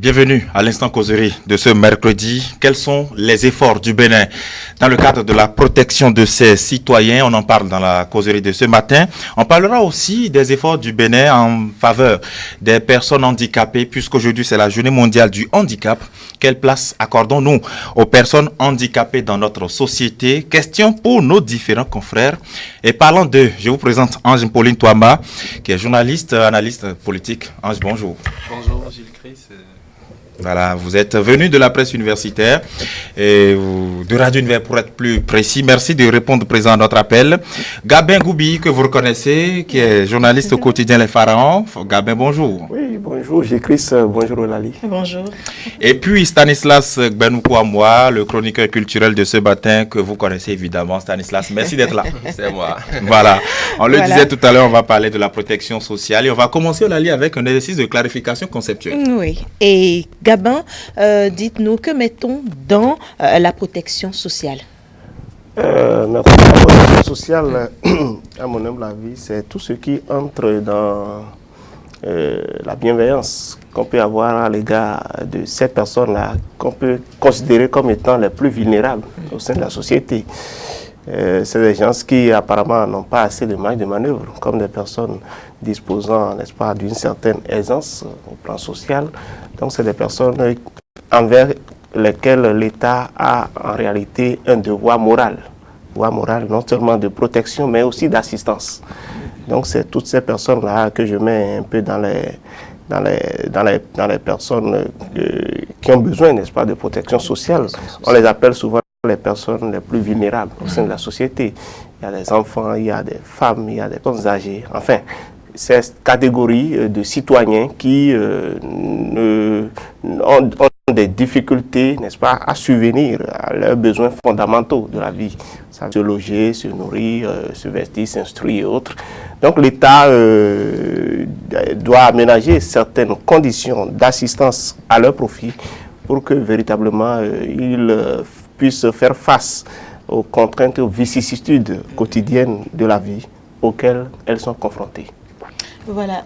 Bienvenue à l'instant causerie de ce mercredi. Quels sont les efforts du Bénin dans le cadre de la protection de ses citoyens? On en parle dans la causerie de ce matin. On parlera aussi des efforts du Bénin en faveur des personnes handicapées, puisqu'aujourd'hui c'est la journée mondiale du handicap. Quelle place accordons-nous aux personnes handicapées dans notre société? Question pour nos différents confrères. Et parlant d'eux, je vous présente Ange-Pauline Touama, qui est journaliste, analyste politique. Ange, bonjour. Bonjour Gilles Chris. Voilà, vous êtes venu de la presse universitaire et de Radio Univers pour être plus précis. Merci de répondre présent à notre appel. Gabin Goubi, que vous reconnaissez, qui est journaliste au quotidien Les Pharaons. Gabin, bonjour. Oui, bonjour, j'ai Chris, bonjour Olali. Bonjour. Et puis Stanislas Benoukou-Amoua, le chroniqueur culturel de ce matin, que vous connaissez évidemment. Stanislas, merci d'être là. C'est moi. Voilà, on le disait tout à l'heure, on va parler de la protection sociale et on va commencer, Olali, avec un exercice de clarification conceptuelle. Oui, et Gabin, dites-nous, que mettons dans la protection sociale? La protection sociale, à mon humble avis, c'est tout ce qui entre dans la bienveillance qu'on peut avoir à l'égard de ces personnes-là, qu'on peut considérer comme étant les plus vulnérables au sein de la société. C'est des gens qui apparemment n'ont pas assez de marge de manœuvre, comme des personnes disposant, n'est-ce pas, d'une certaine aisance au plan social. Donc c'est des personnes envers lesquelles l'État a en réalité un devoir moral non seulement de protection mais aussi d'assistance. Donc c'est toutes ces personnes-là que je mets un peu dans les personnes qui ont besoin, n'est-ce pas, de protection sociale. On les appelle souvent les personnes les plus vulnérables au sein de la société. Il y a des enfants, il y a des femmes, il y a des personnes âgées. Enfin, cette catégorie de citoyens qui ont des difficultés, n'est-ce pas, à subvenir à leurs besoins fondamentaux de la vie. Ça, se loger, se nourrir, se vestir, s'instruire et autres. Donc l'État doit aménager certaines conditions d'assistance à leur profit pour que véritablement ils puissent faire face aux contraintes et aux vicissitudes quotidiennes de la vie auxquelles elles sont confrontées. Voilà,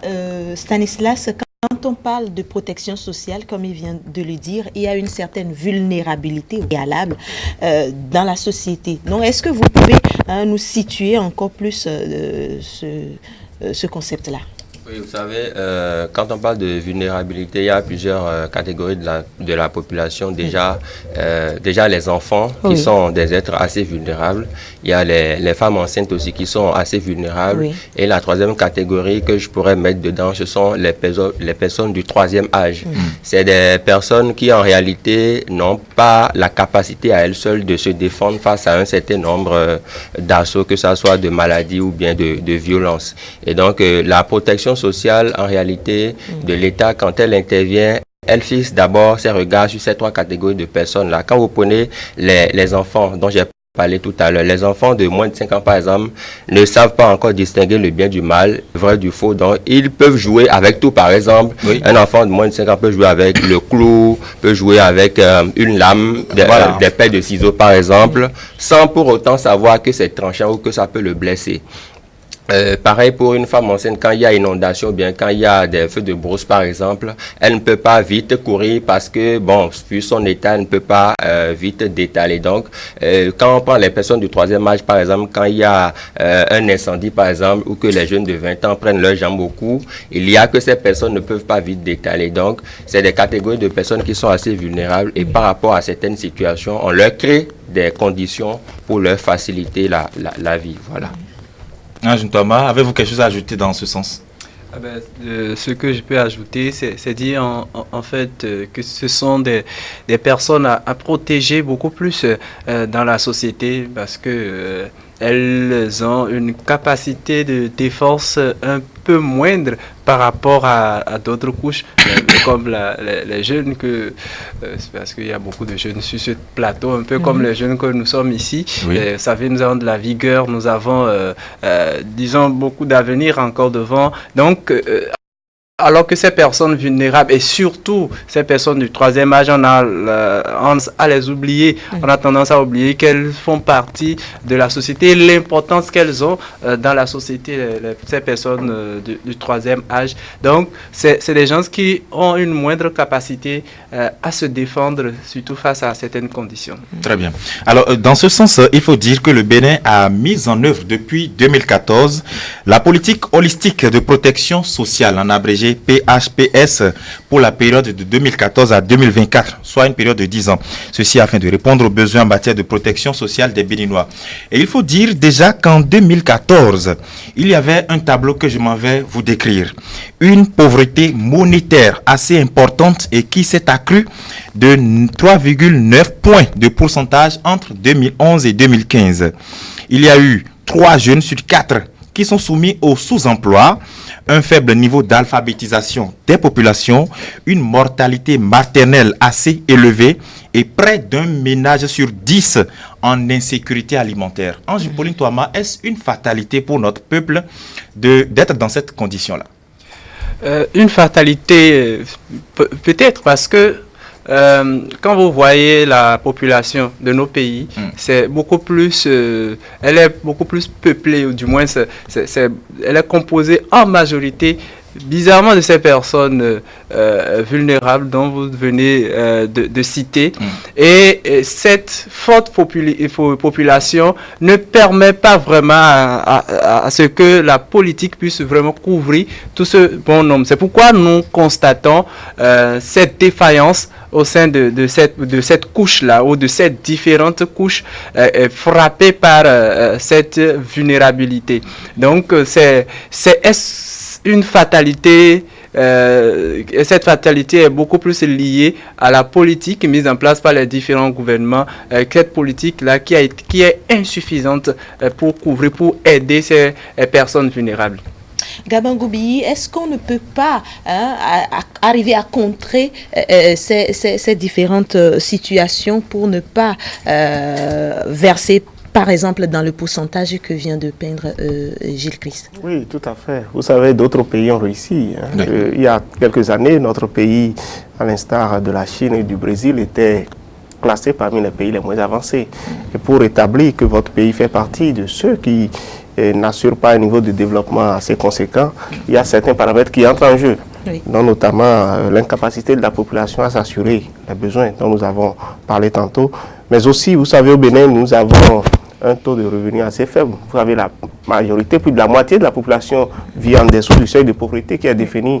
Stanislas, quand on parle de protection sociale, comme il vient de le dire, il y a une certaine vulnérabilité préalable dans la société. Donc, est-ce que vous pouvez nous situer encore plus ce concept-là? Oui, vous savez, quand on parle de vulnérabilité, il y a plusieurs catégories de la population. Déjà les enfants qui sont des êtres assez vulnérables. Il y a les femmes enceintes aussi qui sont assez vulnérables. Oui. Et la troisième catégorie que je pourrais mettre dedans, ce sont les personnes du troisième âge. C'est des personnes qui en réalité n'ont pas la capacité à elles seules de se défendre face à un certain nombre d'assauts, que ce soit de maladies ou bien de violences. Et donc la protection sociale, en réalité, de l'État, quand elle intervient, elle fixe d'abord ses regards sur ces trois catégories de personnes-là. Quand vous prenez les enfants dont j'ai parlé tout à l'heure, les enfants de moins de 5 ans, par exemple, ne savent pas encore distinguer le bien du mal, le vrai du faux. Donc, ils peuvent jouer avec tout, par exemple. Oui. Un enfant de moins de 5 ans peut jouer avec le clou, peut jouer avec une lame, des paires de ciseaux, par exemple, sans pour autant savoir que c'est tranchant ou que ça peut le blesser. Pareil pour une femme enceinte, quand il y a inondation, bien quand il y a des feux de brousse par exemple, elle ne peut pas vite courir parce que, bon, vu son état, elle ne peut pas vite détaler. Donc, quand on prend les personnes du troisième âge, par exemple, quand il y a un incendie, par exemple, ou que les jeunes de 20 ans prennent leurs jambes au cou, il y a que ces personnes ne peuvent pas vite détaler. Donc, c'est des catégories de personnes qui sont assez vulnérables et par rapport à certaines situations, on leur crée des conditions pour leur faciliter la vie. Voilà. Ange Touama, avez-vous quelque chose à ajouter dans ce sens? Ce que je peux ajouter, c'est dire en fait que ce sont des personnes à protéger beaucoup plus dans la société parce que elles ont une capacité de défense un peu moindre par rapport à d'autres couches, comme les jeunes, c'est parce qu'il y a beaucoup de jeunes sur ce plateau, un peu comme les jeunes que nous sommes ici. Oui. Vous savez, nous avons de la vigueur, nous avons, disons, beaucoup d'avenir encore devant. Donc, alors que ces personnes vulnérables et surtout ces personnes du troisième âge, on a à les oublier. On a tendance à oublier qu'elles font partie de la société et l'importance qu'elles ont dans la société, ces personnes du troisième âge. Donc, c'est des gens qui ont une moindre capacité à se défendre, surtout face à certaines conditions. Très bien. Alors, dans ce sens, il faut dire que le Bénin a mis en œuvre depuis 2014 la politique holistique de protection sociale, en abrégé PHPS, pour la période de 2014 à 2024, soit une période de 10 ans. Ceci afin de répondre aux besoins en matière de protection sociale des Béninois. Et il faut dire déjà qu'en 2014, il y avait un tableau que je m'en vais vous décrire. Une pauvreté monétaire assez importante et qui s'est accrue de 3,9 points de pourcentage entre 2011 et 2015. Il y a eu 3 jeunes sur 4 qui sont soumis au sous-emploi, un faible niveau d'alphabétisation des populations, une mortalité maternelle assez élevée et près d'un ménage sur 10 en insécurité alimentaire. Ange-Pauline Touama, est-ce une fatalité pour notre peuple d'être dans cette condition-là? Une fatalité, peut-être parce que quand vous voyez la population de nos pays, c'est beaucoup plus, elle est beaucoup plus peuplée, ou du moins, elle est composée en majorité, bizarrement, de ces personnes vulnérables dont vous venez de citer. Et cette forte population ne permet pas vraiment à ce que la politique puisse vraiment couvrir tout ce bon nombre. C'est pourquoi nous constatons cette défaillance au sein de cette couche-là, ou de ces différentes couches frappées par cette vulnérabilité. Donc, c'est une fatalité. Cette fatalité est beaucoup plus liée à la politique mise en place par les différents gouvernements. Cette politique-là qui est insuffisante pour couvrir, pour aider ces personnes vulnérables. Gabangoubi, est-ce qu'on ne peut pas arriver à contrer ces différentes situations pour ne pas verser, par exemple, dans le pourcentage que vient de peindre Gilles Christ? Oui, tout à fait. Vous savez, d'autres pays ont réussi. Oui. Il y a quelques années, notre pays, à l'instar de la Chine et du Brésil, était classé parmi les pays les moins avancés. Et pour établir que votre pays fait partie de ceux qui n'assurent pas un niveau de développement assez conséquent, il y a certains paramètres qui entrent en jeu. Oui. Donc, notamment l'incapacité de la population à s'assurer les besoins dont nous avons parlé tantôt. Mais aussi, vous savez, au Bénin, nous avons un taux de revenus assez faible. Vous savez, la majorité, plus de la moitié de la population vit en dessous du seuil de pauvreté qui est défini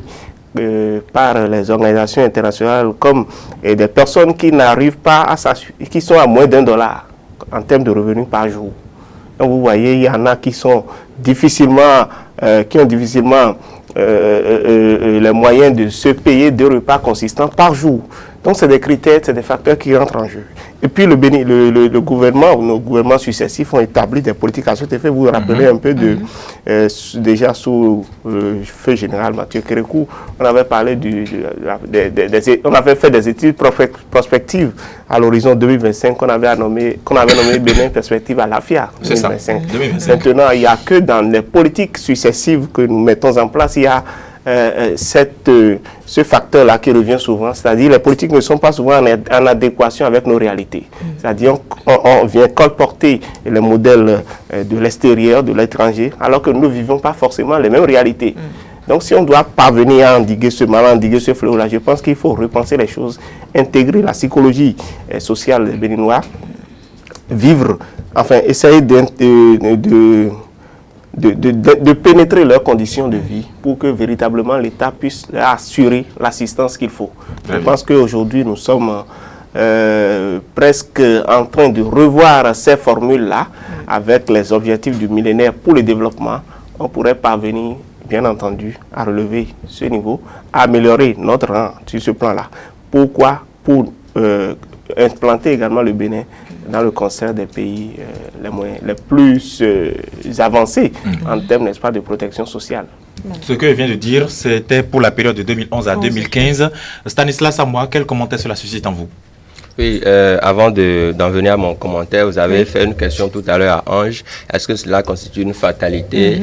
par les organisations internationales comme des personnes qui n'arrivent pas à s'assurer, qui sont à moins d'$1 en termes de revenus par jour. Donc vous voyez, il y en a qui sont difficilement, qui ont difficilement les moyens de se payer 2 repas consistants par jour. Donc c'est des critères, c'est des facteurs qui rentrent en jeu. Et puis le gouvernement, ou nos gouvernements successifs ont établi des politiques à cet effet. Vous vous rappelez un peu déjà sous le feu général Mathieu Kérékou, on avait parlé on avait fait des études prospectives à l'horizon 2025 qu'on avait nommé Bénin Perspective à l'AFIA 2025. 2025. Maintenant, il n'y a que dans les politiques successives que nous mettons en place, il y a ce facteur-là qui revient souvent, c'est-à-dire les politiques ne sont pas souvent en adéquation avec nos réalités. C'est-à-dire on vient colporter les modèles de l'extérieur, de l'étranger, alors que nous ne vivons pas forcément les mêmes réalités. Donc si on doit parvenir à endiguer ce mal, à endiguer ce fléau-là, je pense qu'il faut repenser les choses, intégrer la psychologie sociale des Béninois, vivre, enfin essayer de pénétrer leurs conditions de vie pour que véritablement l'État puisse assurer l'assistance qu'il faut. Je pense qu'aujourd'hui, nous sommes presque en train de revoir ces formules-là avec les objectifs du millénaire pour le développement. On pourrait parvenir, bien entendu, à relever ce niveau, à améliorer notre rang sur ce plan-là. Pourquoi? Pour implanter également le Bénin dans le concert des pays les plus avancés en termes, n'est-ce pas, de protection sociale. Ce que je viens de dire, c'était pour la période de 2011 à 2015. Stanislas Samoa, quel commentaire cela suscite en vous? Oui, avant d'en venir à mon commentaire, vous avez fait une question tout à l'heure à Ange. Est-ce que cela constitue une fatalité?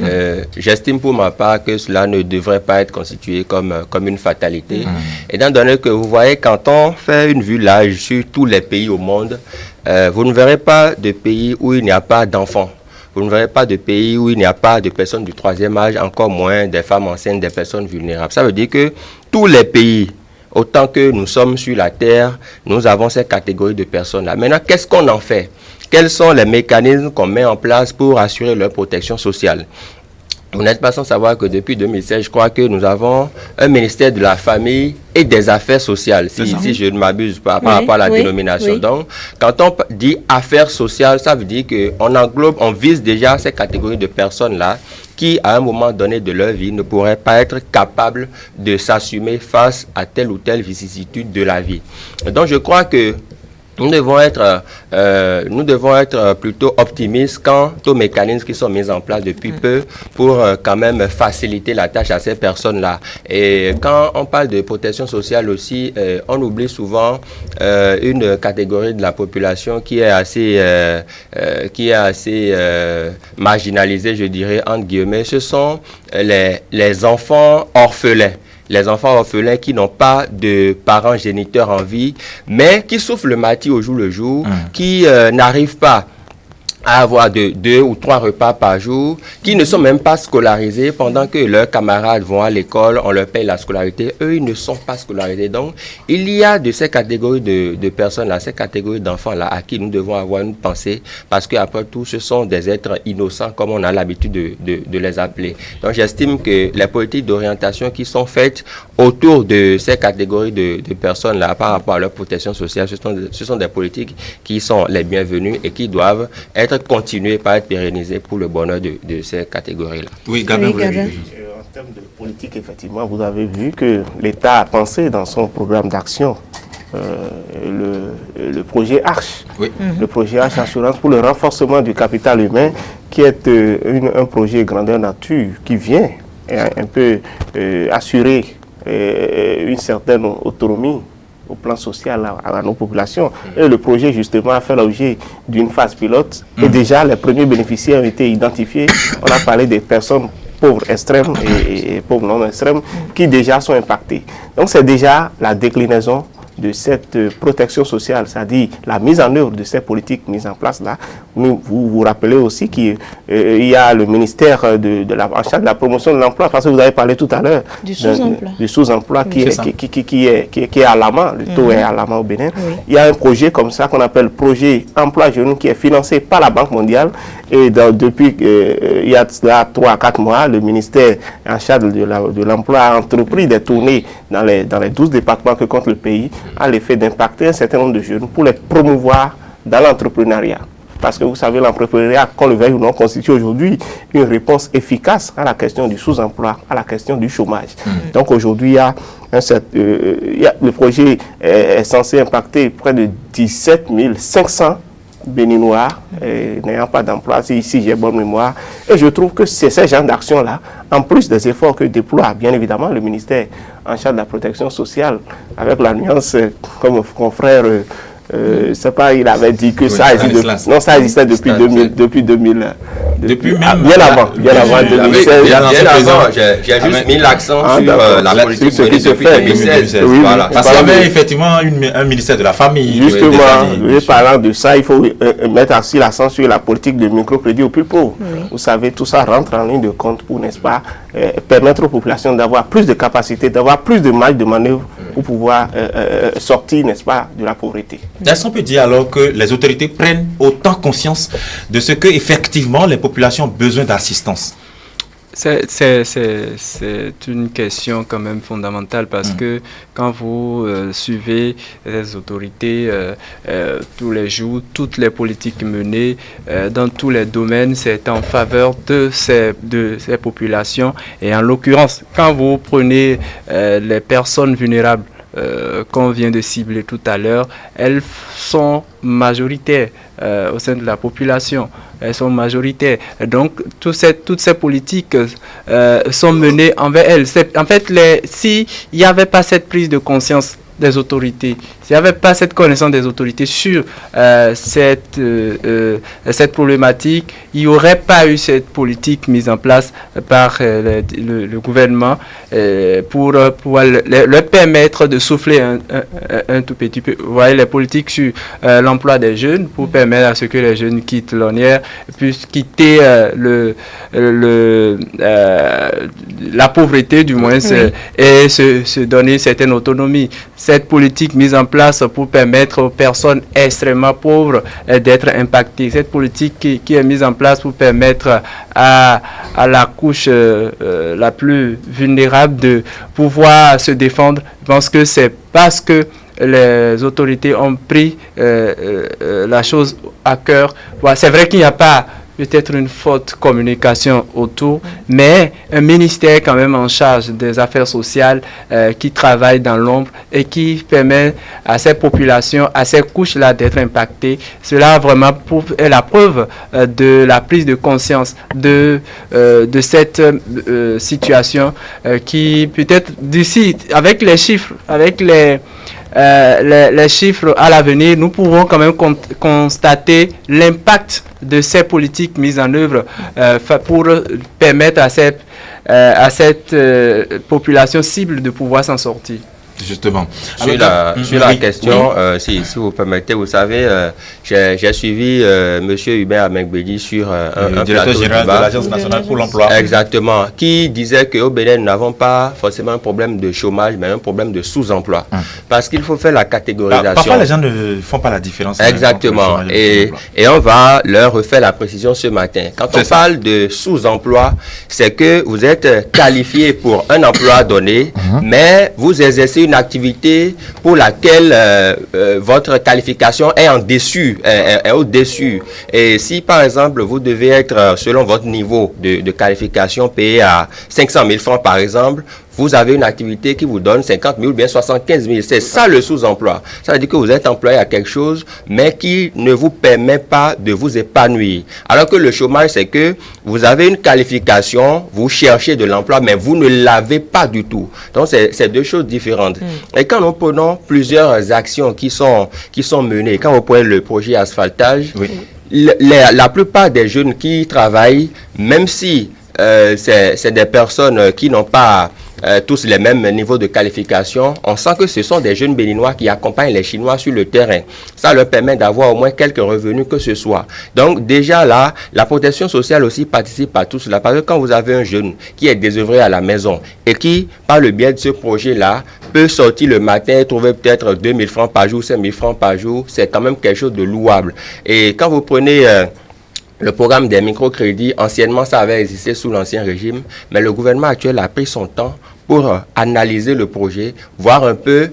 J'estime pour ma part que cela ne devrait pas être constitué comme une fatalité. Étant donné que vous voyez, quand on fait une vue large sur tous les pays au monde, vous ne verrez pas de pays où il n'y a pas d'enfants. Vous ne verrez pas de pays où il n'y a pas de personnes du troisième âge, encore moins des femmes enceintes, des personnes vulnérables. Ça veut dire que tous les pays, autant que nous sommes sur la Terre, nous avons ces catégories de personnes-là. Maintenant, qu'est-ce qu'on en fait? Quels sont les mécanismes qu'on met en place pour assurer leur protection sociale? Vous n'êtes pas sans savoir que depuis 2016, je crois que nous avons un ministère de la Famille et des Affaires sociales, si je ne m'abuse pas par rapport à la dénomination. Donc, quand on dit affaires sociales, ça veut dire qu'on englobe, on vise déjà ces catégories de personnes-là qui, à un moment donné de leur vie, ne pourraient pas être capables de s'assumer face à telle ou telle vicissitude de la vie. Donc, je crois que nous devons être plutôt optimistes quant aux mécanismes qui sont mis en place depuis peu pour quand même faciliter la tâche à ces personnes-là. Et quand on parle de protection sociale aussi, on oublie souvent une catégorie de la population qui est assez marginalisée, je dirais, entre guillemets. Ce sont les enfants orphelins. Les enfants orphelins qui n'ont pas de parents géniteurs en vie, mais qui souffrent le martyre au jour le jour, qui n'arrivent pas à avoir 2 ou 3 repas par jour, qui ne sont même pas scolarisés pendant que leurs camarades vont à l'école, on leur paye la scolarité, eux ils ne sont pas scolarisés. Donc il y a de ces catégories de personnes-là, ces catégories d'enfants-là à qui nous devons avoir une pensée, parce qu'après tout ce sont des êtres innocents comme on a l'habitude de les appeler. Donc j'estime que les politiques d'orientation qui sont faites autour de ces catégories de personnes-là par rapport à leur protection sociale, ce sont des politiques qui sont les bienvenues et qui doivent être continuer par être pérennisé pour le bonheur de ces catégories-là. Oui, Gabin. En termes de politique, effectivement, vous avez vu que l'État a pensé dans son programme d'action le projet Arche. Le projet Arche Assurance pour le renforcement du capital humain, qui est un projet grandeur nature qui vient un peu assurer une certaine autonomie au plan social à nos populations. Et le projet, justement, a fait l'objet d'une phase pilote. Et déjà, les premiers bénéficiaires ont été identifiés. On a parlé des personnes pauvres extrêmes et pauvres non extrêmes qui déjà sont impactées. Donc, c'est déjà la déclinaison de cette protection sociale, c'est-à-dire la mise en œuvre de ces politiques mises en place là. Vous vous rappelez aussi qu'il y a le ministère en charge de la promotion de l'emploi, parce que vous avez parlé tout à l'heure du sous-emploi. Du sous-emploi qui est alarmant, le taux est alarmant au Bénin. Il y a un projet comme ça qu'on appelle projet emploi jeune qui est financé par la Banque mondiale et depuis il y a 3 à 4 mois, le ministère en charge de l'emploi a entrepris des tournées dans les 12 départements que compte le pays à l'effet d'impacter un certain nombre de jeunes pour les promouvoir dans l'entrepreneuriat. Parce que vous savez, l'entrepreneuriat, qu'on le veuille ou non, constitue aujourd'hui une réponse efficace à la question du sous-emploi, à la question du chômage. Donc aujourd'hui, le projet est censé impacter près de 17 500 Béninois n'ayant pas d'emploi, si j'ai bonne mémoire. Et je trouve que c'est ces genres d'actions-là, en plus des efforts que déploie bien évidemment le ministère en charge de la protection sociale, avec la nuance, comme mon confrère, c'est pas, il avait dit que ça existait. Non, ça existait depuis 2000. Depuis même bien avant 2016. Bien avant, j'ai juste mis l'accent sur la politique ce qui se fait 2016. Oui, voilà. Parce qu'il y avait effectivement un ministère de la famille. Justement, parlant de ça, il faut mettre aussi l'accent sur la politique de microcrédit aux plus pauvres. Vous savez, tout ça rentre en ligne de compte pour, n'est-ce pas, permettre aux populations d'avoir plus de capacités, d'avoir plus de marge de manœuvre pour pouvoir sortir, n'est-ce pas, de la pauvreté. Est-ce qu'on peut dire alors que les autorités prennent autant conscience de ce que effectivement les populations ont besoin d'assistance? C'est une question quand même fondamentale parce que quand vous suivez les autorités tous les jours, toutes les politiques menées dans tous les domaines, c'est en faveur de ces populations. Et en l'occurrence, quand vous prenez les personnes vulnérables qu'on vient de cibler tout à l'heure, elles sont majoritaires au sein de la population. Elles sont majoritaires. Donc, toutes ces politiques sont menées envers elles. En fait, s'il n'y avait pas cette prise de conscience des autorités, s'il n'y avait pas cette connaissance des autorités sur cette problématique, il n'y aurait pas eu cette politique mise en place par le gouvernement pour pouvoir leur permettre de souffler un tout petit peu. Vous voyez, les politiques sur l'emploi des jeunes pour permettre à ce que les jeunes quittent l'ornière, puissent quitter la pauvreté du moins, et se donner une certaine autonomie. Cette politique mise en place pour permettre aux personnes extrêmement pauvres d'être impactées. Cette politique qui est mise en place pour permettre à la couche la plus vulnérable de pouvoir se défendre. Je pense que c'est parce que les autorités ont pris la chose à cœur. Voilà, c'est vrai qu'il n'y a pas peut-être une forte communication autour, mais un ministère quand même en charge des affaires sociales qui travaille dans l'ombre et qui permet à ces populations, à ces couches-là d'être impactées. Cela vraiment est la preuve de la prise de conscience de cette situation qui peut-être d'ici, avec les chiffres, avec les chiffres à l'avenir, nous pourrons quand même constater l'impact de ces politiques mises en œuvre pour permettre à cette population cible de pouvoir s'en sortir. Justement. Sur la question, si vous permettez, vous savez, j'ai suivi M. Hubert Amengbedi sur un directeur général de l'Agence nationale pour l'emploi. Exactement. Qui disait qu'au Bénin, nous n'avons pas forcément un problème de chômage, mais un problème de sous-emploi. Parce qu'il faut faire la catégorisation. Parfois, les gens ne font pas la différence. Exactement. Et on va leur refaire la précision ce matin. Quand on parle de sous-emploi, c'est que vous êtes qualifié pour un emploi donné, mais vous exercez une activité pour laquelle votre qualification est en dessus, est au-dessus. Et si, par exemple, vous devez être, selon votre niveau de qualification, payé à 500 000 francs, par exemple, vous avez une activité qui vous donne 50 000 ou bien 75 000. C'est ça le sous-emploi. Ça veut dire que vous êtes employé à quelque chose, mais qui ne vous permet pas de vous épanouir. Alors que le chômage, c'est que vous avez une qualification, vous cherchez de l'emploi, mais vous ne l'avez pas du tout. Donc, c'est deux choses différentes. Et quand nous prenons plusieurs actions qui sont menées, quand vous prenez le projet asphaltage, la plupart des jeunes qui travaillent, même si c'est des personnes qui n'ont pas tous les mêmes niveaux de qualification, on sent que ce sont des jeunes béninois qui accompagnent les Chinois sur le terrain. Ça leur permet d'avoir au moins quelques revenus que ce soit. Donc déjà là, la protection sociale aussi participe à tout cela. Parce que quand vous avez un jeune qui est désœuvré à la maison et qui, par le biais de ce projet-là, peut sortir le matin et trouver peut-être 2 000 francs par jour, 5 000 francs par jour, c'est quand même quelque chose de louable. Et quand vous prenez le programme des microcrédits, anciennement ça avait existé sous l'ancien régime, mais le gouvernement actuel a pris son temps pour analyser le projet, voir un peu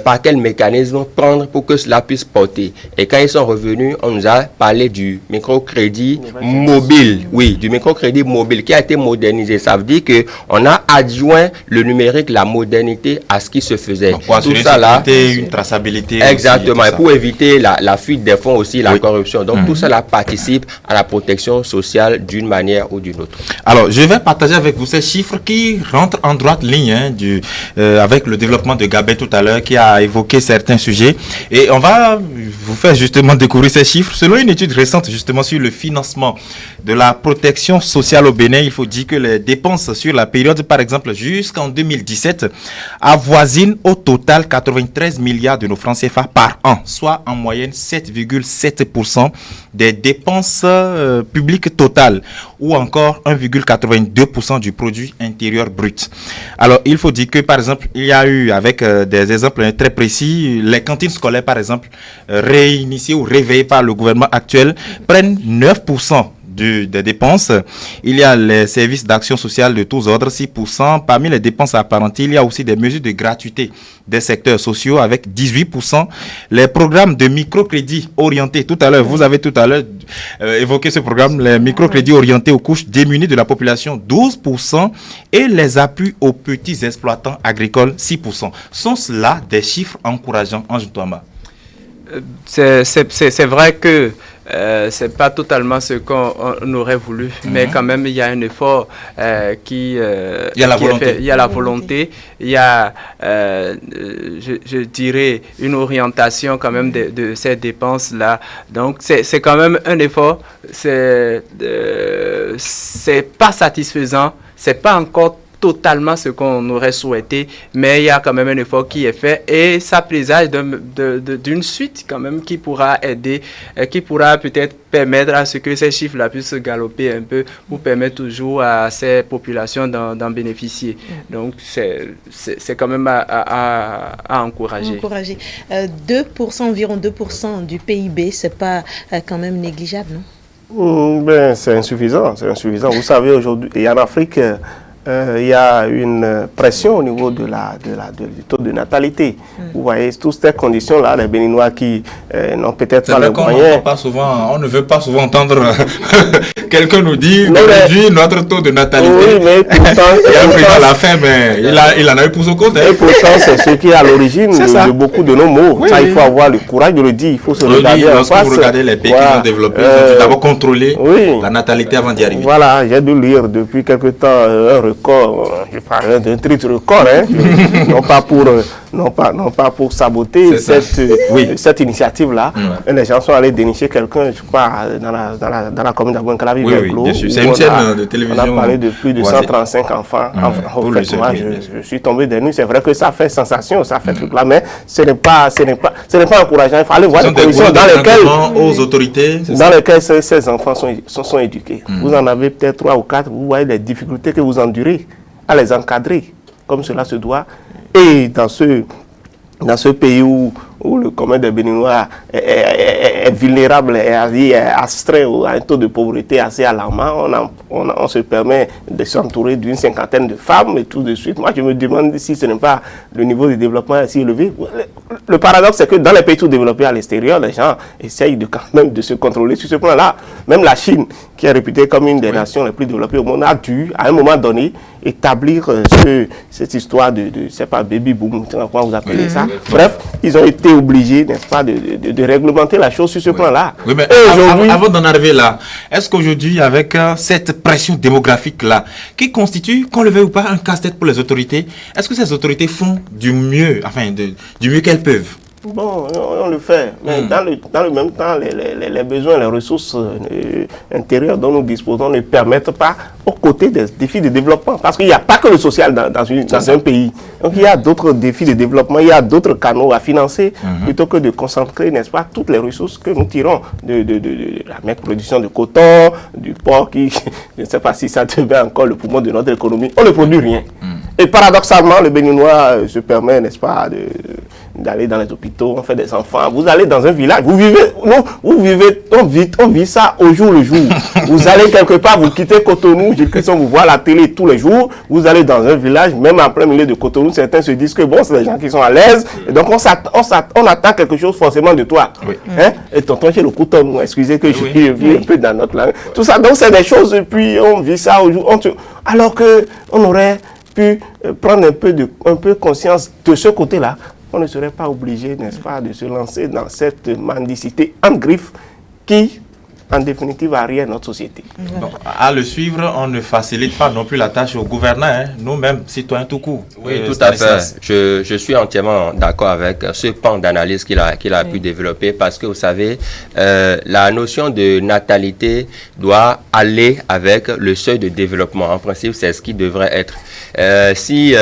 par quel mécanisme prendre pour que cela puisse porter. Et quand ils sont revenus, on nous a parlé du microcrédit mobile. Oui, du microcrédit mobile qui a été modernisé. Ça veut dire qu'on a adjoint le numérique, la modernité à ce qui se faisait. Donc, pour tout ça là, une traçabilité. Exactement. Aussi, et pour éviter la fuite des fonds aussi, la corruption. Donc tout cela participe à la protection sociale d'une manière ou d'une autre. Alors, je vais partager avec vous ces chiffres qui rentrent en droite ligne avec le développement de Gabin tout à l'heure qui a évoqué certains sujets. Et on va vous faire justement découvrir ces chiffres. Selon une étude récente justement sur le financement de la protection sociale au Bénin, il faut dire que les dépenses sur la période, par exemple, jusqu'en 2017, avoisinent au total 93 milliards de nos francs CFA par an, soit en moyenne 7,7% des dépenses publiques totales, ou encore 1,82% du produit intérieur brut. Alors, il faut dire que, par exemple, il y a eu, avec des exemples très précis, les cantines scolaires, par exemple, réinitiées ou réveillées par le gouvernement actuel, prennent 9% des dépenses. Il y a les services d'action sociale de tous ordres, 6%. Parmi les dépenses apparentées, il y a aussi des mesures de gratuité des secteurs sociaux avec 18%. Les programmes de microcrédits orientés, tout à l'heure, vous avez tout à l'heure évoqué ce programme, les microcrédits orientés aux couches démunies de la population, 12%, et les appuis aux petits exploitants agricoles, 6%. Sont-ce là des chiffres encourageants, Ange Touama? C'est vrai que c'est pas totalement ce qu'on aurait voulu, mais quand même il y a un effort il y a la volonté. Il y a la volonté, il y a, je dirais, une orientation quand même de ces dépenses-là. Donc c'est quand même un effort, c'est pas satisfaisant, c'est pas encore totalement ce qu'on aurait souhaité, mais il y a quand même un effort qui est fait et ça présage d'une suite quand même qui pourra aider, qui pourra peut-être permettre à ce que ces chiffres-là puissent galoper un peu pour permettre toujours à ces populations d'en bénéficier. Donc c'est quand même à encourager. 2%, environ 2% du PIB, c'est pas quand même négligeable, non? Ben, c'est insuffisant, c'est insuffisant. Vous savez, aujourd'hui, et en Afrique, il y a une pression au niveau du taux de natalité. Vous voyez, toutes ces conditions-là, les Béninois qui n'ont peut-être pas les moyens. On ne veut pas souvent entendre quelqu'un nous dire de réduire notre taux de natalité. Oui, mais pourtant, il y a un président l'a fait, mais il en a eu pour son compte. Et pourtant, c'est ce qui est à l'origine de beaucoup de nos maux. Oui, ça, il faut avoir le courage de le dire. Il faut se regarder en face. Lorsque vous regardez les pays qui sont développés, ils ont d'abord contrôlé la natalité avant d'y arriver. Voilà, j'ai dû lire depuis quelque temps un record, je parle d'un triste record, non pas pour saboter cette initiative-là. Les gens sont allés dénicher quelqu'un, je crois, dans la commune d'Abouankalavi. Oui, bien sûr. C'est une chaîne de télévision. On a parlé de plus de 135 enfants. Moi, je suis tombé des nues. C'est vrai que ça fait sensation, ça fait truc là, mais ce n'est pas encourageant. Il faut aller voir les conditions dans lesquelles ces enfants sont éduqués. Vous en avez peut-être 3 ou 4, vous voyez les difficultés que vous endurez à les encadrer comme cela se doit. Et dans ce pays où le commun des Béninois est vulnérable, est astreint à un taux de pauvreté assez alarmant, on se permet de s'entourer d'une 50aine de femmes et tout de suite. Moi, je me demande si ce n'est pas le niveau de développement assez élevé. Le paradoxe, c'est que dans les pays tout développés à l'extérieur, les gens essayent quand même de se contrôler sur ce point-là. Même la Chine, qui est réputée comme une des nations les plus développées au monde, a dû, à un moment donné, établir cette histoire de c'est pas baby boom, comment vous appelez ça. Bref, ils ont été obligés, n'est-ce pas, de réglementer la chose sur ce plan-là. Oui, mais avant d'en arriver là, est-ce qu'aujourd'hui, avec cette pression démographique-là, qui constitue, qu'on le veuille ou pas, un casse-tête pour les autorités, est-ce que ces autorités font du mieux, du mieux qu'elles peuvent? Bon, on le fait, mais dans le même temps, les besoins, les ressources intérieures dont nous disposons ne permettent pas, aux côtés des défis de développement, parce qu'il n'y a pas que le social dans un pays. Donc il y a d'autres défis de développement, il y a d'autres canaux à financer, plutôt que de concentrer, n'est-ce pas, toutes les ressources que nous tirons de la production de coton, du porc, qui, je ne sais pas si ça devient encore le poumon de notre économie, on ne produit rien. Et paradoxalement, le Béninois se permet, n'est-ce pas, d'aller dans les hôpitaux, on fait des enfants. Vous allez dans un village, on vit ça au jour le jour. Vous allez quelque part, vous quittez Cotonou, vous voyez la télé tous les jours, vous allez dans un village, même en plein milieu de Cotonou, certains se disent que bon, c'est des gens qui sont à l'aise, et donc on attend quelque chose forcément de toi. Oui. Hein? Et tonton chez le Cotonou, excusez que je vis un peu dans notre langue. Tout ça, donc c'est des choses, et puis on vit ça au jour, alors qu'on aurait pu prendre un peu conscience de ce côté-là. On ne serait pas obligé, n'est-ce pas, de se lancer dans cette mendicité en griffe qui, en définitive, arrière notre société. Donc, à le suivre, on ne facilite pas non plus la tâche aux gouvernants, nous-mêmes, citoyens tout court. Oui, tout à fait. Je suis entièrement d'accord avec ce pan d'analyse qu'il a pu développer, parce que, vous savez, la notion de natalité doit aller avec le seuil de développement. En principe, c'est ce qui devrait être. Si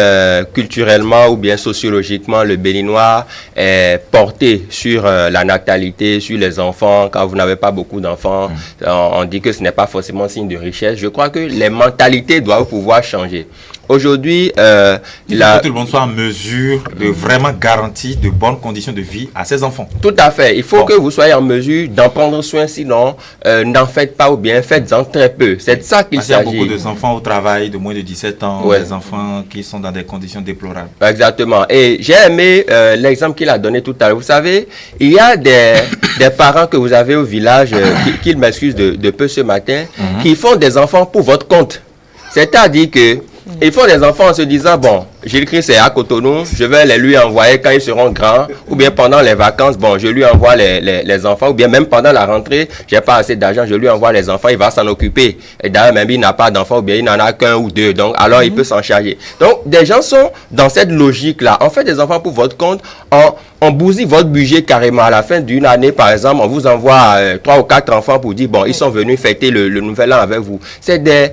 culturellement ou bien sociologiquement, le Béninois est porté sur la natalité, sur les enfants, quand vous n'avez pas beaucoup d'enfants, on dit que ce n'est pas forcément signe de richesse. Je crois que les mentalités doivent pouvoir changer. Aujourd'hui, il faut que tout le monde soit en mesure de vraiment garantir de bonnes conditions de vie à ses enfants. Tout à fait. Il faut que vous soyez en mesure d'en prendre soin, sinon n'en faites pas ou bien faites-en très peu. C'est de ça qu'il s'agit. Il y a beaucoup d'enfants au travail de moins de 17 ans, des enfants qui sont dans des conditions déplorables. Exactement. Et j'ai aimé l'exemple qu'il a donné tout à l'heure. Vous savez, il y a des parents que vous avez au village, qu'ils m'excusent de peu ce matin, qui font des enfants pour votre compte. C'est-à-dire que Ils font des enfants en se disant, bon, Gilles-Christ est à Cotonou, je vais les lui envoyer quand ils seront grands, ou bien pendant les vacances, bon, je lui envoie les enfants, ou bien même pendant la rentrée, j'ai pas assez d'argent, je lui envoie les enfants, il va s'en occuper. Et d'ailleurs, même il n'a pas d'enfants, ou bien il n'en a qu'un ou deux, donc alors il peut s'en charger. Donc, des gens sont dans cette logique-là. On fait des enfants pour votre compte, on bousille votre budget carrément. À la fin d'une année, par exemple, on vous envoie 3 ou 4 enfants pour dire, bon, ils sont venus fêter le nouvel an avec vous. C'est des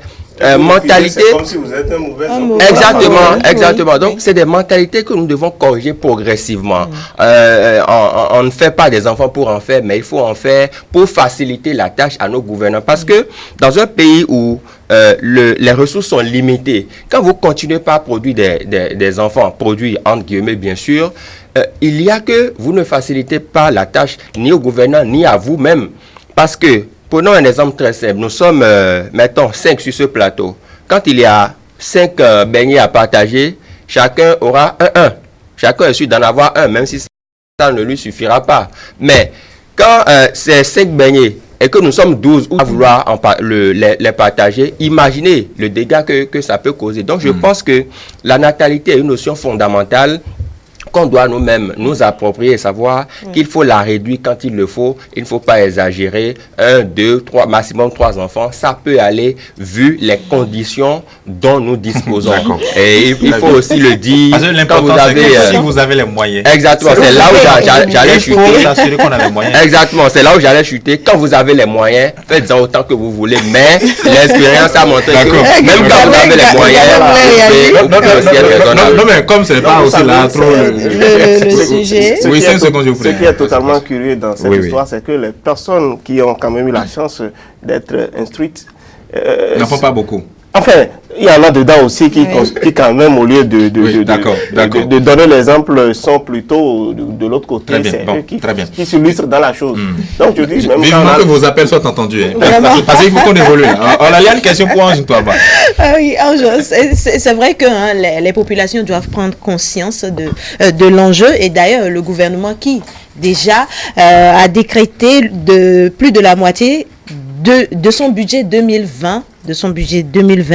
mentalités. C'est comme si vous êtes un mauvais enfant. Exactement, exactement. Donc, c'est des mentalités que nous devons corriger progressivement. On ne fait pas des enfants pour en faire, mais il faut en faire pour faciliter la tâche à nos gouvernants. Parce que dans un pays où les ressources sont limitées, quand vous continuez pas à produire des enfants, produire entre guillemets bien sûr, il y a que vous ne facilitez pas la tâche ni aux gouvernants ni à vous-même. Parce que, prenons un exemple très simple, nous sommes, mettons, 5 sur ce plateau. Quand il y a 5 beignets à partager, chacun aura un. Chacun est sûr d'en avoir un, même si ça ne lui suffira pas. Mais quand c'est 5 beignets et que nous sommes 12 à vouloir les partager, imaginez le dégât que ça peut causer. Donc, je pense que la natalité est une notion fondamentale qu'on doit nous-mêmes nous approprier et savoir qu'il faut la réduire quand il le faut. Il ne faut pas exagérer. 1, 2, 3, maximum 3 enfants. Ça peut aller vu les conditions dont nous disposons. Et il faut aussi le dire. Parce que l'important, c'est que si vous avez les moyens. Exactement. C'est là où j'allais chuter. Il faut s'assurer qu'on a les moyens. Exactement. C'est là où j'allais chuter. Quand vous avez les moyens, faites-en autant que vous voulez. Mais l'expérience a montré que même quand vous avez les moyens, vous pouvez aussi être raisonnable. Non, mais comme ce n'est pas aussi là trop... le sujet. Ce qui est totalement curieux dans cette histoire, c'est que les personnes qui ont quand même eu la chance d'être instruites n'en font pas beaucoup. Enfin, il y en a dedans aussi qui quand même, au lieu de donner l'exemple, sont plutôt de l'autre côté. C'est eux qui s'illustrent dans la chose. Donc, je dis, même vivement que vos appels soient entendus. Parce qu'il faut qu'on évolue. On a une question pour Ange, toi. Oui, Ange, c'est vrai que les populations doivent prendre conscience de l'enjeu. Et d'ailleurs, le gouvernement qui déjà a décrété plus de la moitié de son budget 2020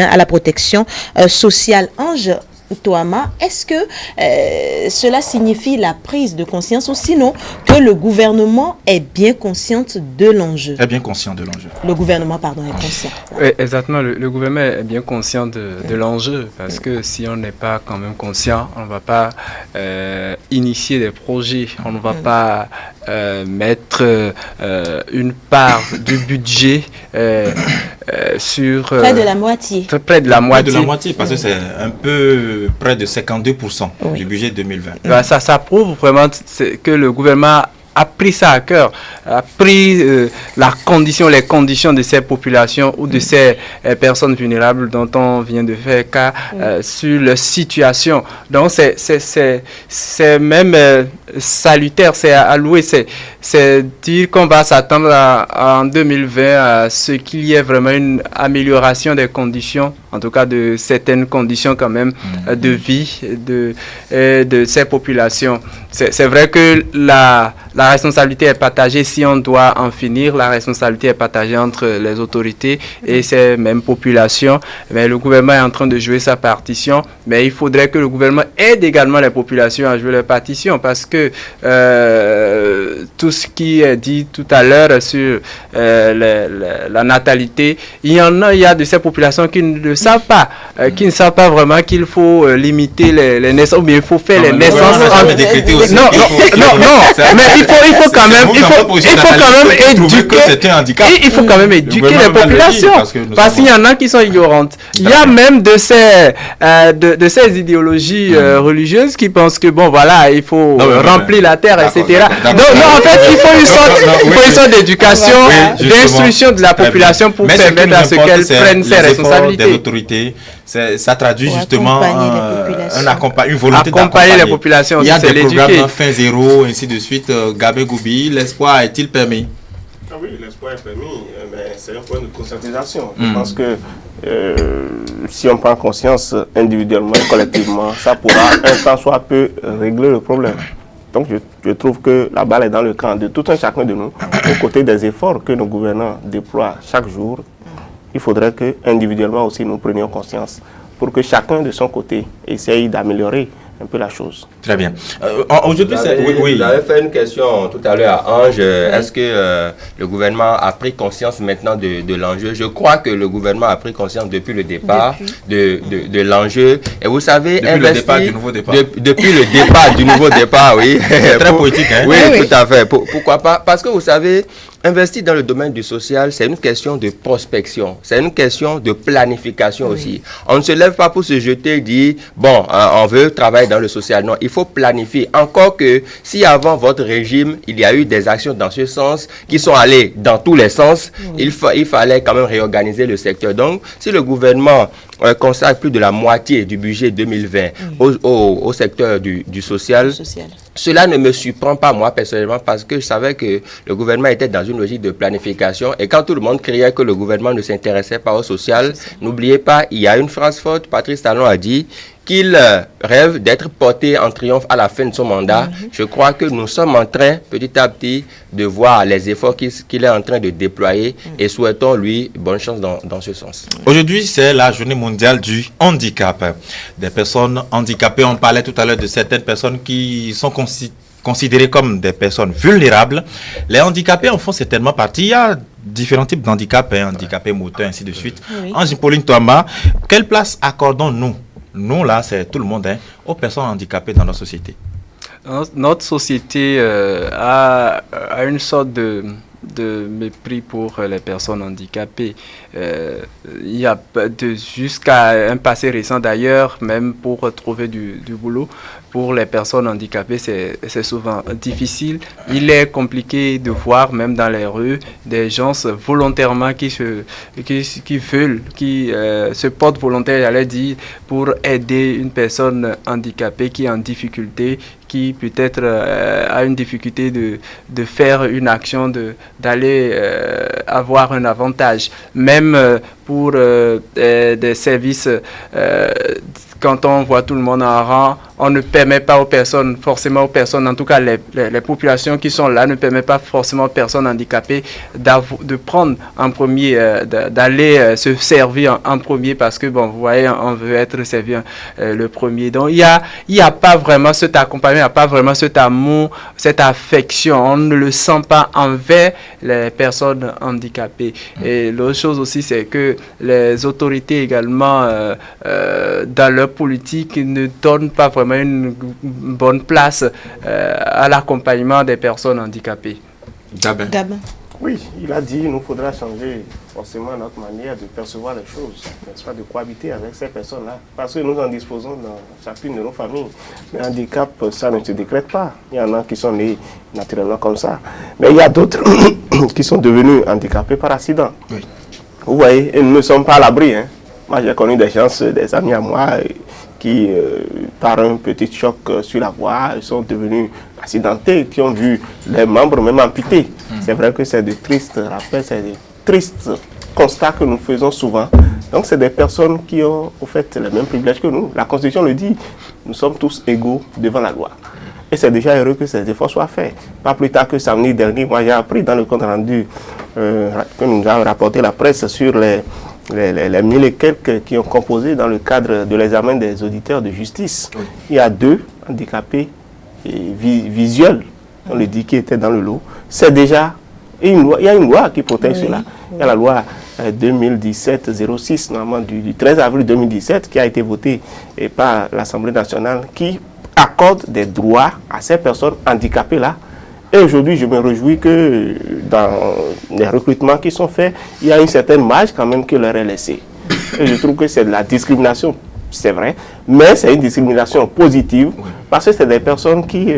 à la protection sociale. Ange Toama, est-ce que cela signifie la prise de conscience ou sinon que le gouvernement est bien conscient de l'enjeu? Est bien conscient de l'enjeu. Le gouvernement, pardon, est conscient. Oui, exactement. Le gouvernement est bien conscient de l'enjeu parce que si on n'est pas quand même conscient, on ne va pas initier des projets, on ne va pas mettre une part du budget sur... près de la moitié. Près de la moitié. Près de la moitié, parce que c'est un peu près de 52% du budget 2020. Ça prouve vraiment que le gouvernement a pris ça à cœur, a pris les conditions de ces populations ou de ces personnes vulnérables dont on vient de faire cas sur leur situation. Donc c'est même salutaire, c'est à louer, c'est dire qu'on va s'attendre en 2020 à ce qu'il y ait vraiment une amélioration des conditions, en tout cas de certaines conditions quand même de vie de ces populations. C'est vrai que la responsabilité est partagée. Si on doit en finir, la responsabilité est partagée entre les autorités et ces mêmes populations. Mais le gouvernement est en train de jouer sa partition. Mais il faudrait que le gouvernement aide également les populations à jouer leur partition parce que tout ce qui est dit tout à l'heure sur la natalité, il y a de ces populations qui ne le savent pas, qui ne savent pas vraiment qu'il faut limiter les naissances, ou bien il faut faire les naissances. Non, mais il faut quand même éduquer les populations parce qu'il y en a qui sont ignorantes. Il y a même de ces idéologies religieuses qui pensent que bon voilà, il faut remplir la terre, etc. Donc en fait, il faut une sorte d'éducation, d'instruction de la population pour permettre à ce qu'elle prenne ses responsabilités. Des autorités, ça traduit justement une volonté d'accompagner les populations. Il y a des programmes fin zéro, ainsi de suite. Gabé Goubi, l'espoir est-il permis? Oui, l'espoir est permis, mais c'est un point de conscientisation. Je pense que si on prend conscience individuellement et collectivement, ça pourra un temps soit peu régler le problème. Donc je trouve que la balle est dans le camp de tout un chacun de nous, aux côtés des efforts que nos gouvernants déploient chaque jour. Il faudrait que individuellement aussi nous prenions conscience pour que chacun de son côté essaye d'améliorer un peu la chose. Très bien. Aujourd'hui, vous avez fait une question tout à l'heure à Ange. Est-ce que le gouvernement a pris conscience maintenant de l'enjeu? Je crois que le gouvernement a pris conscience depuis le départ de l'enjeu. Et vous savez, depuis le départ du nouveau départ. Depuis le départ du nouveau départ, oui. C'est très poétique, hein? Oui, tout à fait. Pourquoi pas? Parce que vous savez, investir dans le domaine du social, c'est une question de prospection, c'est une question de planification aussi. On ne se lève pas pour se jeter et dire, bon, on veut travailler dans le social. Non, il faut planifier. Encore que si avant votre régime, il y a eu des actions dans ce sens qui sont allées dans tous les sens, il fallait quand même réorganiser le secteur. Donc, si le gouvernement consacre plus de la moitié du budget 2020 au secteur du social, cela ne me surprend pas moi personnellement parce que je savais que le gouvernement était dans une logique de planification et quand tout le monde criait que le gouvernement ne s'intéressait pas au social, n'oubliez pas, il y a une phrase forte, Patrice Talon a dit qu'il rêve d'être porté en triomphe à la fin de son mandat. Je crois que nous sommes en train, petit à petit, de voir les efforts qu'il est en train de déployer et souhaitons lui bonne chance dans ce sens. Aujourd'hui, c'est la journée mondiale du handicap. Des personnes handicapées, on parlait tout à l'heure de certaines personnes qui sont considérées comme des personnes vulnérables. Les handicapés en font certainement partie. Il y a différents types d'handicap, handicapés moteurs, ainsi de suite. Ange-Pauline Touama, quelle place accordons-nous? Nous, là, c'est tout le monde, aux personnes handicapées dans notre société. Notre société a une sorte de mépris pour les personnes handicapées. Il y a jusqu'à un passé récent d'ailleurs, même pour trouver du boulot, pour les personnes handicapées, c'est souvent difficile. Il est compliqué de voir, même dans les rues, des gens volontairement qui se portent volontaires, j'allais dire, pour aider une personne handicapée qui est en difficulté, qui peut-être a une difficulté de faire une action, d'aller avoir un avantage. Même pour des services, quand on voit tout le monde en rang, on ne permet pas aux personnes, en tout cas les populations qui sont là, ne permettent pas forcément aux personnes handicapées de prendre en premier, d'aller se servir en premier parce que, bon, vous voyez, on veut être servi le premier. Donc, il y a pas vraiment cet accompagnement, il n'y a pas vraiment cet amour, cette affection. On ne le sent pas envers les personnes handicapées. Et l'autre chose aussi, c'est que les autorités également, dans leur politique, ne donnent pas vraiment une bonne place à l'accompagnement des personnes handicapées. Gabin. Oui, il a dit qu'il nous faudra changer forcément notre manière de percevoir les choses, n'est-ce pas, de cohabiter avec ces personnes-là. Parce que nous en disposons dans chacune de nos familles. Le handicap, ça ne se décrète pas. Il y en a qui sont nés naturellement comme ça. Mais il y a d'autres qui sont devenus handicapés par accident. Oui. Vous voyez, et nous ne sommes pas à l'abri. Moi, j'ai connu des gens, des amis à moi, qui, par un petit choc sur la voie, sont devenus accidentés, qui ont vu les membres même amputés. C'est vrai que c'est de tristes rappels, c'est de tristes constats que nous faisons souvent. Donc, c'est des personnes qui ont, au fait, les mêmes privilèges que nous. La Constitution le dit, nous sommes tous égaux devant la loi. Et c'est déjà heureux que ces efforts soient faits. Pas plus tard que samedi dernier, moi j'ai appris dans le compte rendu que nous avons rapporté la presse sur les 1000 et quelques qui ont composé dans le cadre de l'examen des auditeurs de justice. Oui. Il y a 2 handicapés visuels, on le dit, qui étaient dans le lot. C'est déjà une loi, il y a une loi qui protège cela. Il y a la loi 2017-06, normalement du 13 avril 2017, qui a été votée par l'Assemblée nationale, qui accorde des droits à ces personnes handicapées-là. Et aujourd'hui, je me réjouis que dans les recrutements qui sont faits, il y a une certaine marge quand même qui leur est laissée. Et je trouve que c'est de la discrimination, c'est vrai, mais c'est une discrimination positive parce que c'est des personnes qui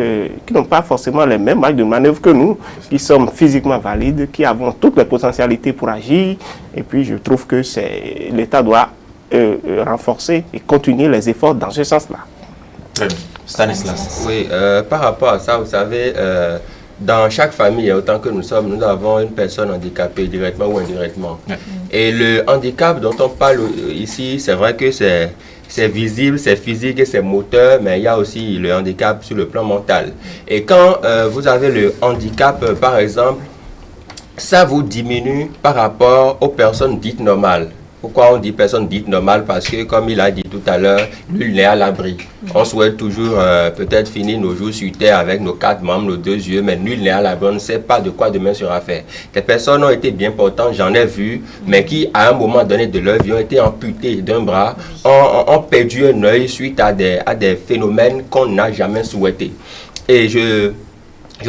n'ont pas forcément les mêmes marges de manœuvre que nous, qui sommes physiquement valides, qui avons toutes les potentialités pour agir. Et puis, je trouve que l'État doit renforcer et continuer les efforts dans ce sens-là. Très bien. Stanislas. Oui, par rapport à ça, vous savez, dans chaque famille, autant que nous sommes, nous avons une personne handicapée, directement ou indirectement. Et le handicap dont on parle ici, c'est vrai que c'est visible, c'est physique et c'est moteur, mais il y a aussi le handicap sur le plan mental. Et quand vous avez le handicap, par exemple, ça vous diminue par rapport aux personnes dites normales. Pourquoi on dit personne dite normale? Parce que, comme il a dit tout à l'heure, nul n'est à l'abri. On souhaite toujours peut-être finir nos jours sur terre avec nos 4 membres, nos 2 yeux, mais nul n'est à l'abri. On ne sait pas de quoi demain sera fait. Des personnes ont été bien portantes, j'en ai vu, mais qui, à un moment donné de leur vie, ont été amputées d'un bras, ont perdu un œil suite à des phénomènes qu'on n'a jamais souhaités. Et je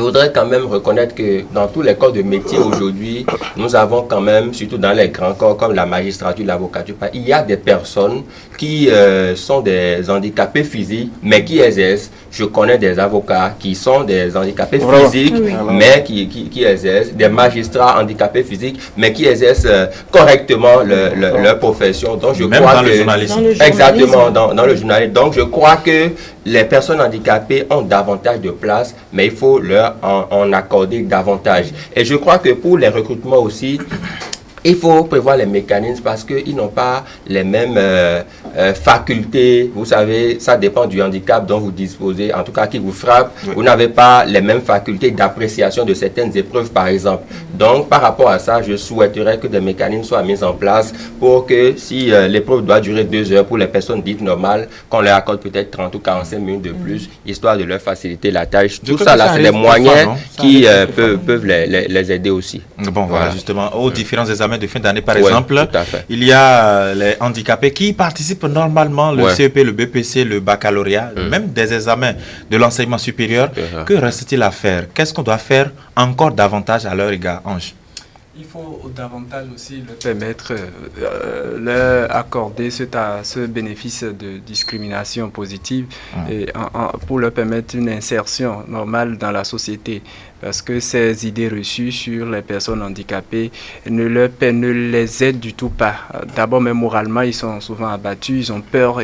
voudrais quand même reconnaître que dans tous les corps de métier aujourd'hui, nous avons quand même, surtout dans les grands corps comme la magistrature, l'avocature, il y a des personnes qui sont des handicapés physiques, mais qui exercent. Je connais des avocats qui sont des handicapés physiques, mais qui exercent, des magistrats handicapés physiques, mais qui exercent correctement leur profession. Donc je même crois dans que, le journalisme. exactement, dans le journalisme. Donc je crois que les personnes handicapées ont davantage de place, mais il faut leur en accorder davantage. Et je crois que pour les recrutements aussi, il faut prévoir les mécanismes parce qu'ils n'ont pas les mêmes facultés. Vous savez, ça dépend du handicap dont vous disposez, en tout cas qui vous frappe. Oui. Vous n'avez pas les mêmes facultés d'appréciation de certaines épreuves, par exemple. Donc, par rapport à ça, je souhaiterais que des mécanismes soient mis en place pour que si l'épreuve doit durer 2 heures pour les personnes dites normales, qu'on leur accorde peut-être 30 ou 45 minutes de plus, histoire de leur faciliter la tâche. Tout ça, là, c'est des moyens qui peuvent les aider aussi. Bon, voilà, justement, aux différents examens de fin d'année, par exemple, il y a les handicapés qui participent normalement, le CEP, le BPC, le baccalauréat, même des examens de l'enseignement supérieur. Que reste-t-il à faire? Qu'est-ce qu'on doit faire encore davantage à leur égard, Ange? Il faut davantage aussi leur permettre, leur accorder ce bénéfice de discrimination positive et pour leur permettre une insertion normale dans la société. Parce que ces idées reçues sur les personnes handicapées ne les aident du tout pas. D'abord, même moralement, ils sont souvent abattus, ils ont peur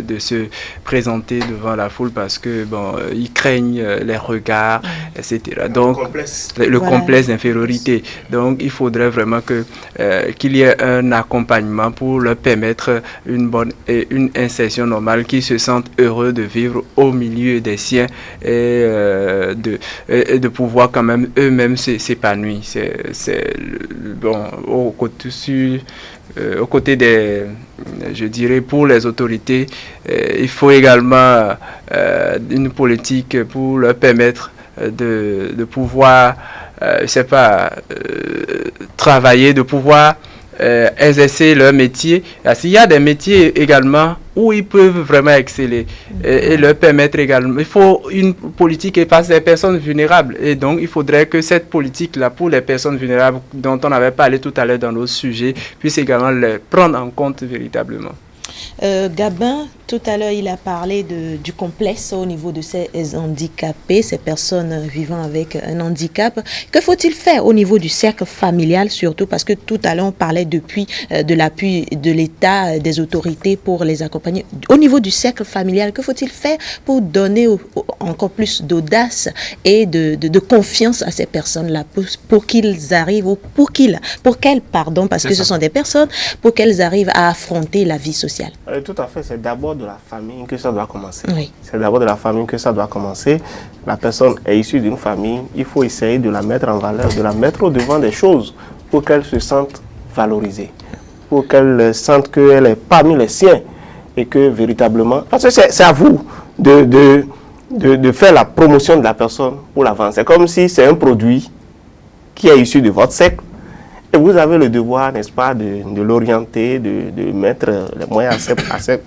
de se présenter devant la foule parce que ils craignent les regards, etc. Donc, le complexe d'infériorité. Donc, il faudrait vraiment qu'il y ait un accompagnement pour leur permettre une insertion normale, qu'ils se sentent heureux de vivre au milieu des siens et de pouvoir quand même eux-mêmes s'épanouir. Au côté des, je dirais, pour les autorités, il faut également une politique pour leur permettre de pouvoir, travailler, de pouvoir exercer leur métier. Il y a des métiers également où ils peuvent vraiment exceller et leur permettre également. Il faut une politique efface des personnes vulnérables et donc il faudrait que cette politique-là pour les personnes vulnérables dont on avait parlé tout à l'heure dans nos sujets puisse également les prendre en compte véritablement. Gabin, tout à l'heure, il a parlé du complexe au niveau de ces handicapés, ces personnes vivant avec un handicap. Que faut-il faire au niveau du cercle familial, surtout parce que tout à l'heure, on parlait depuis de l'appui de l'État, des autorités pour les accompagner. Au niveau du cercle familial, que faut-il faire pour donner encore plus d'audace et de confiance à ces personnes-là, pour qu'ils arrivent, pour qu'elles, parce que ce sont des personnes, pour qu'elles arrivent à affronter la vie sociale. Tout à fait, c'est d'abord de la famille que ça doit commencer. Oui. C'est d'abord de la famille que ça doit commencer. La personne est issue d'une famille, il faut essayer de la mettre en valeur, de la mettre au devant des choses pour qu'elle se sente valorisée, pour qu'elle sente qu'elle est parmi les siens et que véritablement... Parce que c'est à vous de faire la promotion de la personne pour l'avance. C'est comme si c'est un produit qui est issu de votre cercle. Et vous avez le devoir, n'est-ce pas, de l'orienter, de mettre les moyens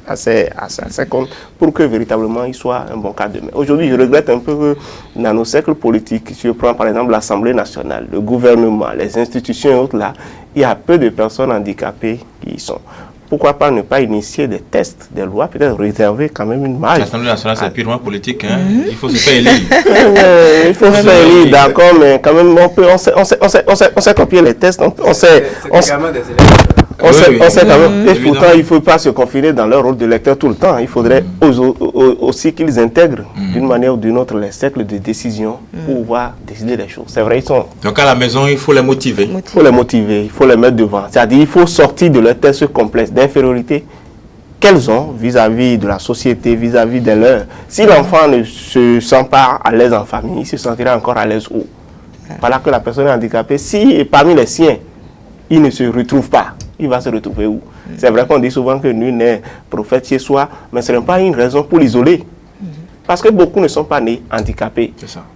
à ses comptes pour que véritablement il soit un bon cadre. Aujourd'hui, je regrette un peu que dans nos cercles politiques, si je prends par exemple l'Assemblée nationale, le gouvernement, les institutions et autres là, il y a peu de personnes handicapées qui y sont. Pourquoi pas ne pas initier des tests, des lois, peut-être réserver quand même une marge. L'Assemblée nationale, c'est purement politique. Hein? Il faut se faire élire. Il faut se faire élire, d'accord, mais quand même, on sait copier les tests. On sait quand même. Et pourtant, il ne faut pas se confiner dans leur rôle de lecteur tout le temps. Il faudrait aussi qu'ils intègrent d'une manière ou d'une autre les cercles de décision pour pouvoir décider des choses. C'est vrai, ils sont... Donc à la maison, il faut les motiver. Il faut les motiver, il faut les mettre devant. C'est-à-dire il faut sortir de leur test complexe d'infériorité qu'elles ont vis-à-vis de la société, vis-à-vis de leurs. Si l'enfant ne se sent pas à l'aise en famille, il se sentira encore à l'aise où? Voilà que la personne est handicapée. Si parmi les siens, il ne se retrouve pas, il va se retrouver où? C'est vrai qu'on dit souvent que nul n'est prophète chez soi, mais ce n'est pas une raison pour l'isoler. Parce que beaucoup ne sont pas nés handicapés.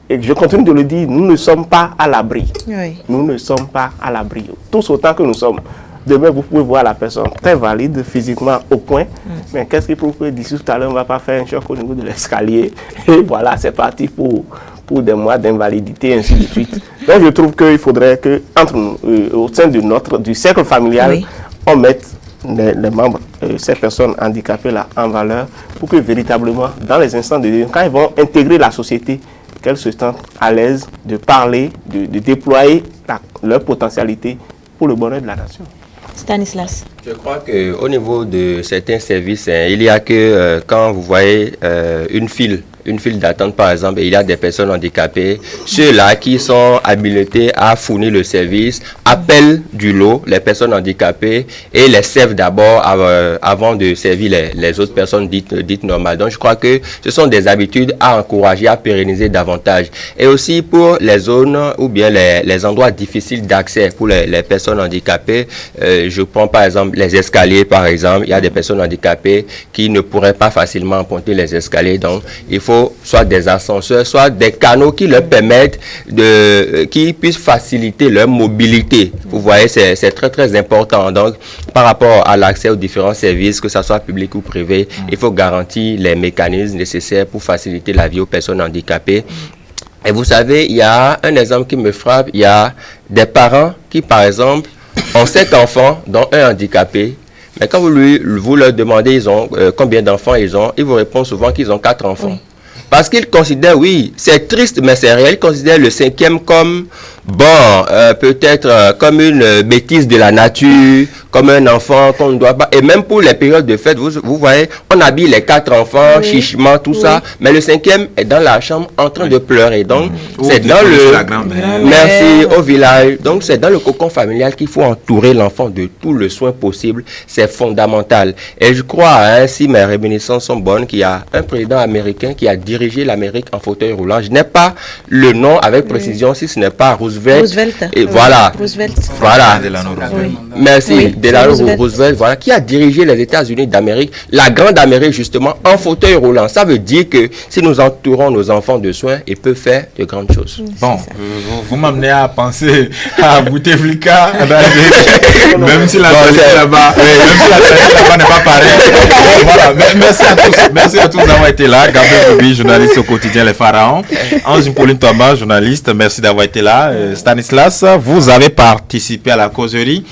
Et je continue de le dire, nous ne sommes pas à l'abri. Oui. Nous ne sommes pas à l'abri. Tous autant que nous sommes. Demain, vous pouvez voir la personne très valide, physiquement au point. Mais qu'est-ce qui prouve que d'ici tout à l'heure, on ne va pas faire un choc au niveau de l'escalier? Et voilà, c'est parti pour des mois d'invalidité, et ainsi de suite. Donc, je trouve qu'il faudrait que, entre nous, au sein du cercle familial, on mette les membres, ces personnes handicapées-là en valeur pour que véritablement, dans les instants de vie, quand ils vont intégrer la société, qu'elles se sentent à l'aise de parler, de déployer leur potentialité pour le bonheur de la nation. Stanislas. Je crois qu'au niveau de certains services, il y a que quand vous voyez une file d'attente par exemple, et il y a des personnes handicapées, ceux-là qui sont habilités à fournir le service appellent du lot les personnes handicapées et les servent d'abord avant de servir les autres personnes dites normales. Donc je crois que ce sont des habitudes à encourager, à pérenniser davantage. Et aussi pour les zones ou bien les endroits difficiles d'accès pour les personnes handicapées, je prends par exemple les escaliers par exemple, il y a des personnes handicapées qui ne pourraient pas facilement emprunter les escaliers, donc il faut soit des ascenseurs, soit des canaux qui leur permettent qui puissent faciliter leur mobilité. Vous voyez, c'est très très important. Donc, par rapport à l'accès aux différents services, que ce soit public ou privé, il faut garantir les mécanismes nécessaires pour faciliter la vie aux personnes handicapées. Et vous savez, il y a un exemple qui me frappe, il y a des parents qui, par exemple, ont 7 enfants, dont un handicapé. Mais quand vous leur demandez combien d'enfants ils ont, ils vous répondent souvent qu'ils ont 4 enfants. Oui. Parce qu'ils considèrent, oui, c'est triste, mais c'est réel, ils considèrent le 5e comme, peut-être comme une bêtise de la nature, comme un enfant qu'on ne doit pas. Et même pour les périodes de fête, vous voyez, on habille les 4 enfants, chichement, tout ça, mais le 5e est dans la chambre en train de pleurer. Donc, c'est dans merci au village. Donc, c'est dans le cocon familial qu'il faut entourer l'enfant de tout le soin possible. C'est fondamental. Et je crois, si mes réminiscences sont bonnes, qu'il y a un président américain qui a dirigé l'Amérique en fauteuil roulant. Je n'ai pas le nom avec précision, si ce n'est pas Roosevelt. Et voilà. Roosevelt. Voilà. Merci. Delano Roosevelt, voilà, qui a dirigé les États-Unis d'Amérique, la grande Amérique justement, en fauteuil roulant. Ça veut dire que si nous entourons nos enfants de soins, ils peuvent faire de grandes choses. Bon, vous m'amenez à penser à Bouteflika, même si la télé là-bas, n'est pas pareille. Voilà, merci à tous d'avoir été là. Gabriel Ruby, journaliste au quotidien Les Pharaons. Ange Pauline Thomas, journaliste, merci d'avoir été là. Stanislas, vous avez participé à la causerie